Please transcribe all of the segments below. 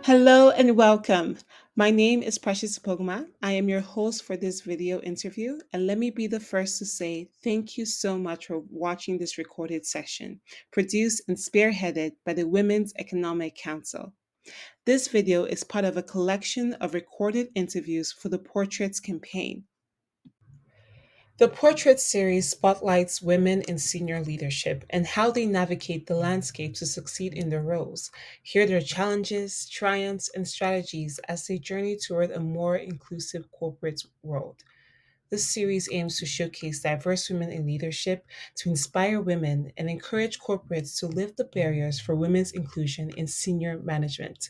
Hello and welcome. My name is Precious Pogma. I am your host for this video interview, and let me be the first to say thank you so much for watching this recorded session, produced and spearheaded by the Women's Economic Council. This video is part of a collection of recorded interviews for the Portraits campaign. The Portrait series spotlights women in senior leadership and how they navigate the landscape to succeed in their roles, hear their challenges, triumphs, and strategies as they journey toward a more inclusive corporate world. This series aims to showcase diverse women in leadership, to inspire women, and encourage corporates to lift the barriers for women's inclusion in senior management.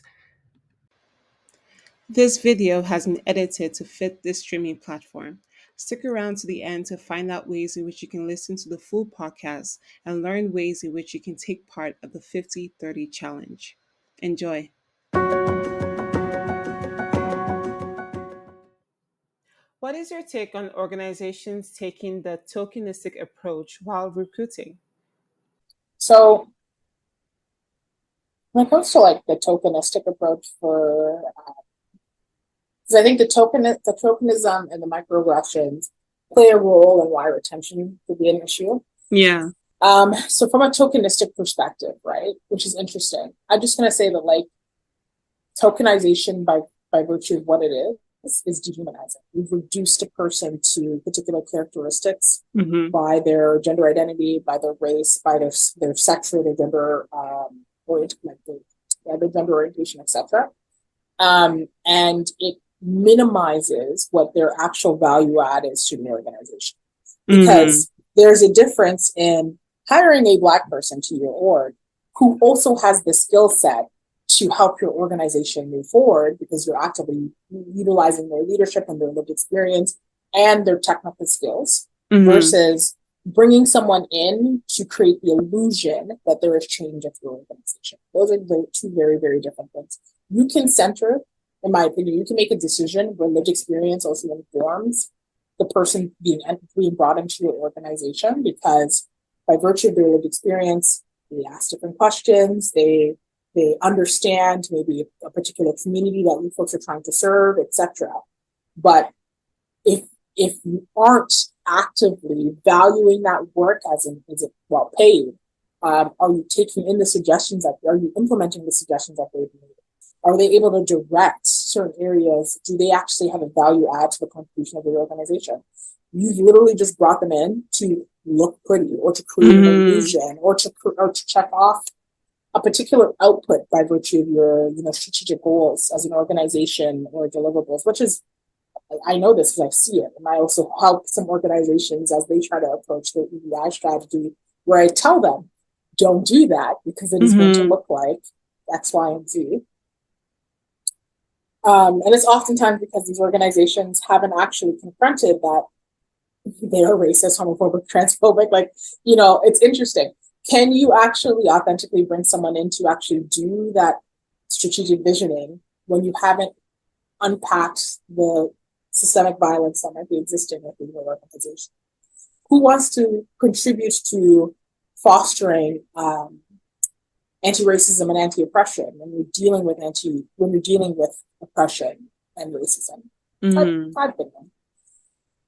This video has been edited to fit this streaming platform. Stick around to the end to find out ways in which you can listen to the full podcast and learn ways in which you can take part of the 50-30 challenge. Enjoy. What is your take on organizations taking the tokenistic approach while recruiting? So when it comes to like the tokenistic approach because I think the tokenism and the microaggressions play a role in why retention could be an issue. Yeah. So from a tokenistic perspective, right, which is interesting, I'm just gonna say that like tokenization by virtue of what it is dehumanizing. We've reduced a person to particular characteristics by their gender identity, by their race, by their sex or their gender their gender orientation, etc. And it minimizes what their actual value add is to the organization. Because there's a difference in hiring a Black person to your org who also has the skill set to help your organization move forward because you're actively utilizing their leadership and their lived experience and their technical skills versus bringing someone in to create the illusion that there is change at your organization. Those are the two very, very different things. You can center, in my opinion, you can make a decision where lived experience also informs the person being brought into your organization because by virtue of their lived experience, they ask different questions, they understand maybe a particular community that you folks are trying to serve, etc. But if you aren't actively valuing that work is it well paid? Are you taking in the suggestions are you implementing the suggestions that they've made? Are they able to direct certain areas? Do they actually have a value add to the contribution of the organization? You've literally just brought them in to look pretty or to create an illusion or to check off a particular output by virtue of your strategic goals as an organization or deliverables, which is, I know this because I see it. And I also help some organizations as they try to approach their EDI strategy where I tell them, don't do that because it is going to look like X, Y, and Z. And it's oftentimes because these organizations haven't actually confronted that they are racist, homophobic, transphobic. It's interesting. Can you actually authentically bring someone in to actually do that strategic visioning when you haven't unpacked the systemic violence that might be existing within your organization? Who wants to contribute to fostering anti-racism and anti-oppression when you're dealing with oppression and racism? I've been one.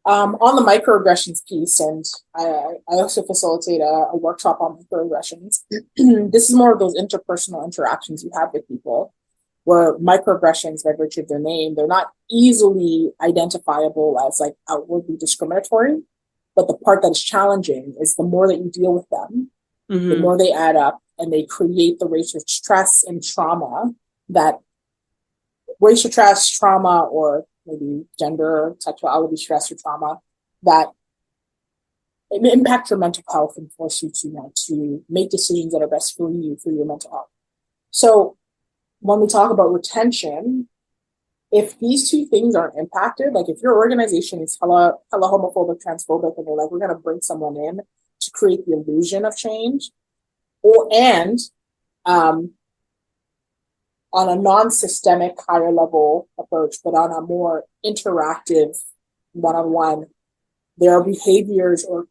On the microaggressions piece, and I also facilitate a workshop on microaggressions. This is more of those interpersonal interactions you have with people where microaggressions, by virtue of their name, they're not easily identifiable as like outwardly discriminatory. But the part that is challenging is the more that you deal with them, the more they add up and they create the racial stress and trauma that racial stress, trauma, or maybe gender, sexuality stress or trauma that impact your mental health and force you to make decisions that are best for you, for your mental health. So when we talk about retention, if these two things aren't impacted, like if your organization is hella homophobic, transphobic, and they're like, we're going to bring someone in to create the illusion of change, on a non-systemic higher level approach, but on a more interactive one-on-one, there are behaviors or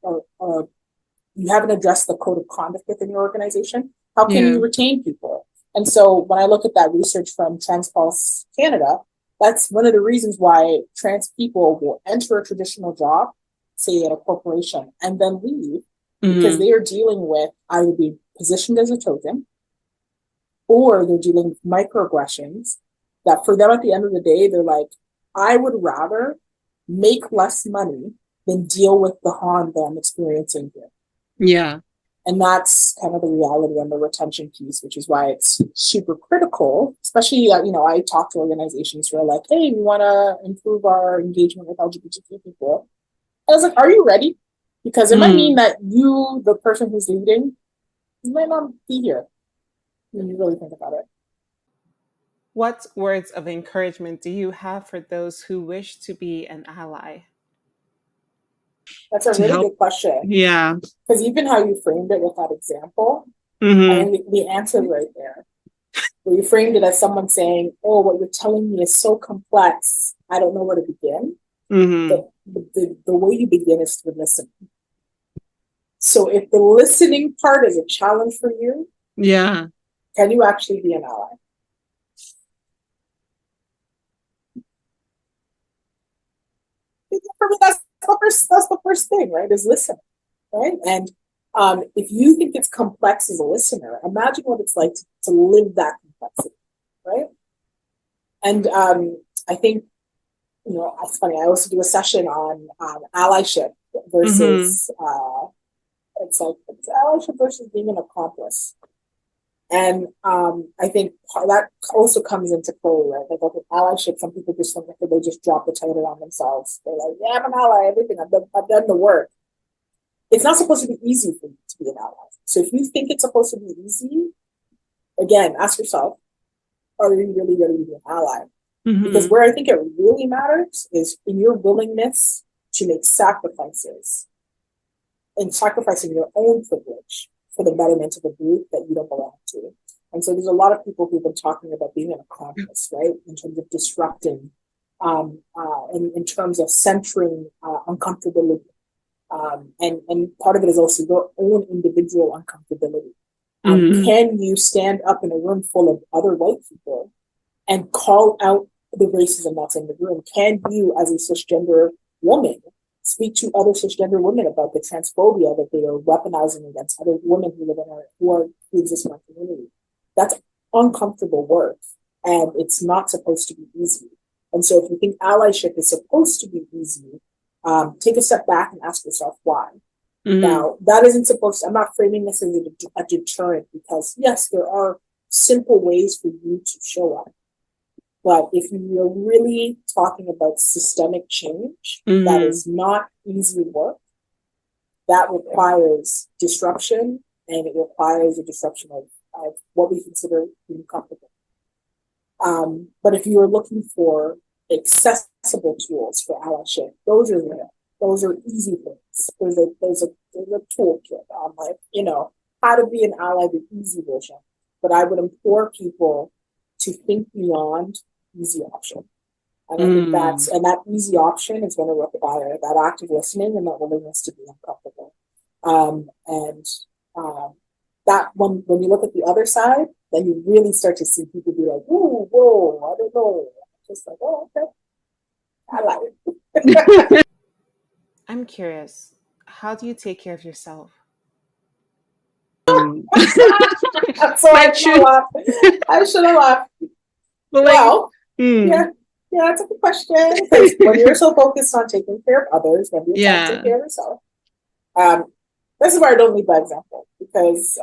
you haven't addressed the code of conduct within your organization. How can you retain people? And so when I look at that research from TransPulse Canada, that's one of the reasons why trans people will enter a traditional job, say at a corporation, and then leave, because they are dealing with either being positioned as a token, or they're dealing with microaggressions that for them at the end of the day, they're like, I would rather make less money than deal with the harm that I'm experiencing here. Yeah. And that's kind of the reality on the retention piece, which is why it's super critical, especially, you know, I talk to organizations who are like, hey, we want to improve our engagement with LGBTQ people. And I was like, are you ready? Because it might mean that you, the person who's leading, you might not be here when you really think about it. What words of encouragement do you have for those who wish to be an ally? That's a To really help? good question. Yeah. Because even how you framed it with that example, I mean, the answer right there. Where you framed it as someone saying, oh, what you're telling me is so complex, I don't know where to begin. The way you begin is to listen. So if the listening part is a challenge for you, Yeah. can you actually be an ally? For me, that's the first thing, right? Is listen, right? And if you think it's complex as a listener, imagine what it's like to live that complexity, right? And I think, you know, it's funny. I also do a session on allyship versus it's allyship versus being an accomplice. And I think that also comes into play, right? Like, okay, allyship, some people just think that they just drop the title on themselves. They're like, yeah, I'm an ally, everything. I've done the work. It's not supposed to be easy for you to be an ally. So if you think it's supposed to be easy, again, ask yourself, are you really ready to be an ally? Because where I think it really matters is in your willingness to make sacrifices and sacrificing your own privilege for the betterment of a group that you don't belong to. And so there's a lot of people who've been talking about being an accomplice, right? In terms of disrupting, in terms of centering uncomfortability. And part of it is also your own individual uncomfortability. Can you stand up in a room full of other white people and call out the racism that's in the room? Can you, as a cisgender woman, speak to other cisgender women about the transphobia that they are weaponizing against other women who live in our, who exist in our community? That's uncomfortable work, and it's not supposed to be easy. And so, if you think allyship is supposed to be easy, take a step back and ask yourself why. Now, that isn't supposed to, I'm not framing this as a deterrent, because yes, there are simple ways for you to show up. But if you're really talking about systemic change, that is not easy work. That requires disruption, and it requires a disruption of what we consider being comfortable. But if you are looking for accessible tools for allyship, those are there. Those are easy things. There's a toolkit on, like, you know, how to be an ally, the easy version. But I would implore people to think beyond easy option. And I think that easy option is going to require that active listening and that willingness to be uncomfortable. That when you look at the other side, then you really start to see people be like, "Ooh, whoa, I don't know." Just like, "Oh, okay, I like it." I'm curious, how do you take care of yourself? So I should have laughed. I should have laughed. Well, yeah, that's a good question. Because when you're so focused on taking care of others, when you're trying to take care of yourself, this is where I don't lead by example, because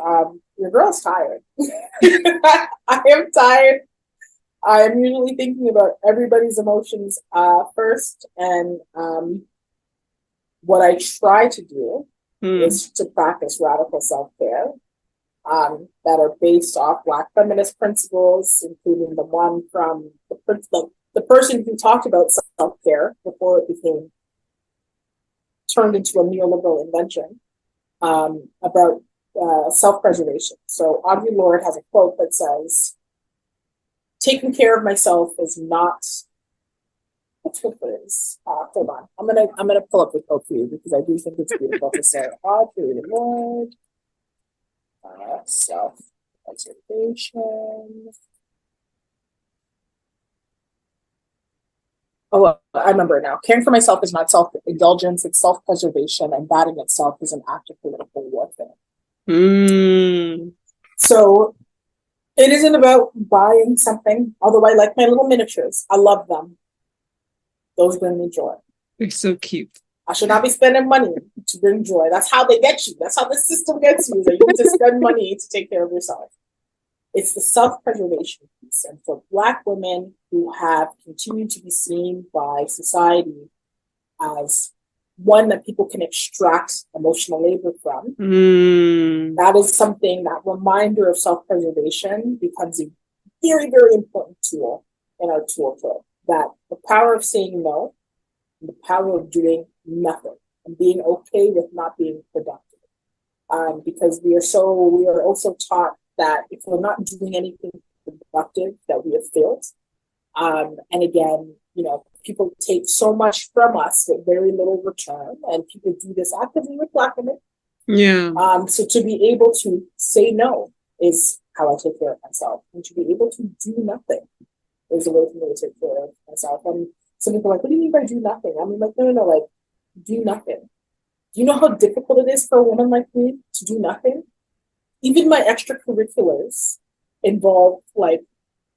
your girl's tired. I am tired. I am usually thinking about everybody's emotions first, and what I try to do is to practice radical self-care that are based off Black feminist principles, including the one from the person who talked about self-care before it became turned into a neoliberal invention, about self-preservation. So Audre Lorde has a quote that says, "Taking care of myself is not," what's her phrase? Hold on, I'm gonna pull up the quote for you, because I do think it's beautiful to say. Audre Lorde, self Preservation. Oh, I remember now. Caring for myself is not self-indulgence, it's self-preservation, and that in itself is an act of political warfare. Mm. So it isn't about buying something, although I like my little miniatures. I love them. Those bring me joy. They're so cute. I should not be spending money to bring joy. That's how they get you. That's how the system gets you. That you need to spend money to take care of yourself. It's the self-preservation piece. And for Black women who have continued to be seen by society as one that people can extract emotional labor from, that is something, that reminder of self-preservation becomes a very, very important tool in our toolkit. That the power of saying no, and the power of doing nothing, and being okay with not being productive. Because we are also taught that if we're not doing anything productive, that we have failed. And again, people take so much from us with very little return, and people do this actively with Black women. Yeah. So to be able to say no is how I take care of myself, and to be able to do nothing is a way for me to take care of myself. And some people are like, "What do you mean by do nothing?" I mean, like, no, like, do nothing. Do you know how difficult it is for a woman like me to do nothing? Even my extracurriculars involve like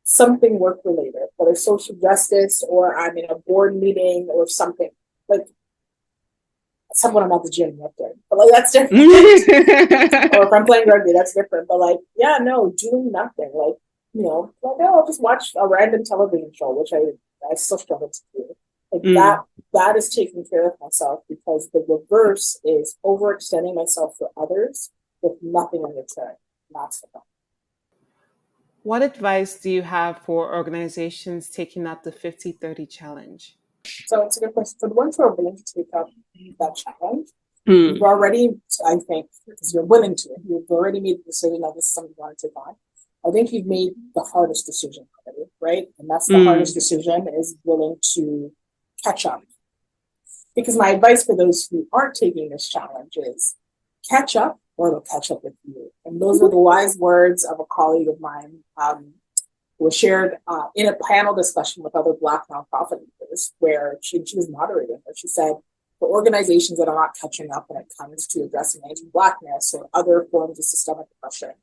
something work related, whether social justice or I'm in a board meeting or something. Like, someone I'm at the gym up there, but like that's different. Or if I'm playing rugby, that's different. But like, yeah, no, doing nothing. Like, like, oh, I'll just watch a random television show, which I still struggle to do. Like that is taking care of myself, because the reverse is overextending myself for others with nothing in return. That's the problem. What advice do you have for organizations taking up the 50/30 challenge? So it's a good question. For the ones who are willing to take up that challenge, you've Mm. already, I think, because you're willing to, you've already made the decision that this is something you want to take on. I think you've made the hardest decision already, right? And that's the hardest decision, is willing to catch up. Because my advice for those who aren't taking this challenge is catch up, or they'll catch up with you. And those are the wise words of a colleague of mine, who was shared in a panel discussion with other Black nonprofit leaders, where she was moderating, where she said, for organizations that are not catching up when it comes to addressing anti-Blackness or other forms of systemic oppression,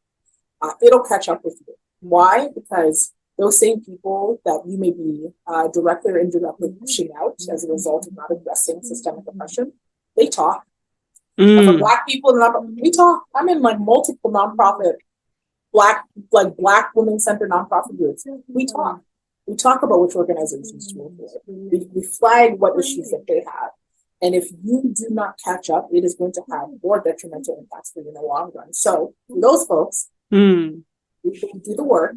it'll catch up with you. Why? Because those same people that you may be directly or indirectly pushing out as a result of not addressing systemic oppression, they talk. And for Black people, we talk. I'm in like multiple nonprofit Black women-centered nonprofit groups. We talk. We talk about which organizations to work with. We flag what issues that they have. And if you do not catch up, it is going to have more detrimental impacts for you in the long run. So for those folks, we can do the work.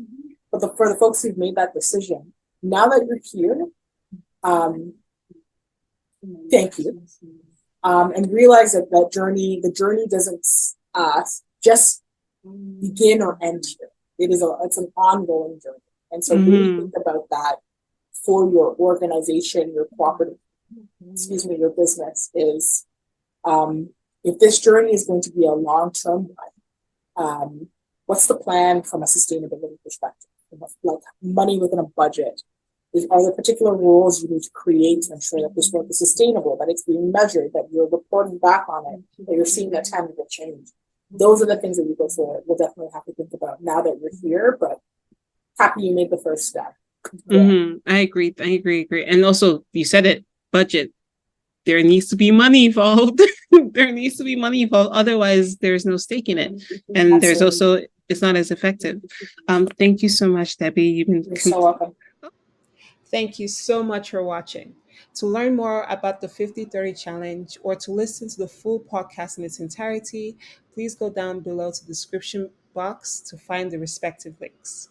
But for the folks who've made that decision, now that you're here, thank you. And realize that the journey doesn't just begin or end here. It's an ongoing journey. And so really think about that for your organization, your cooperative, your business is, if this journey is going to be a long-term one, what's the plan from a sustainability perspective? Like money within a budget. Are there particular rules you need to create to ensure that this work is sustainable, that it's being measured, that you're reporting back on it, that you're seeing that tangible change? Those are the things that you guys will definitely have to think about now that you're here, but happy you made the first step. Yeah. I agree. And also, you said it, budget. There needs to be money involved. There needs to be money involved. Otherwise, there's no stake in it. And Absolutely. There's also, it's not as effective. Thank you so much, Debbie. You're so welcome. Thank you so much for watching. To learn more about the 50/30 challenge or to listen to the full podcast in its entirety, please go down below to the description box to find the respective links.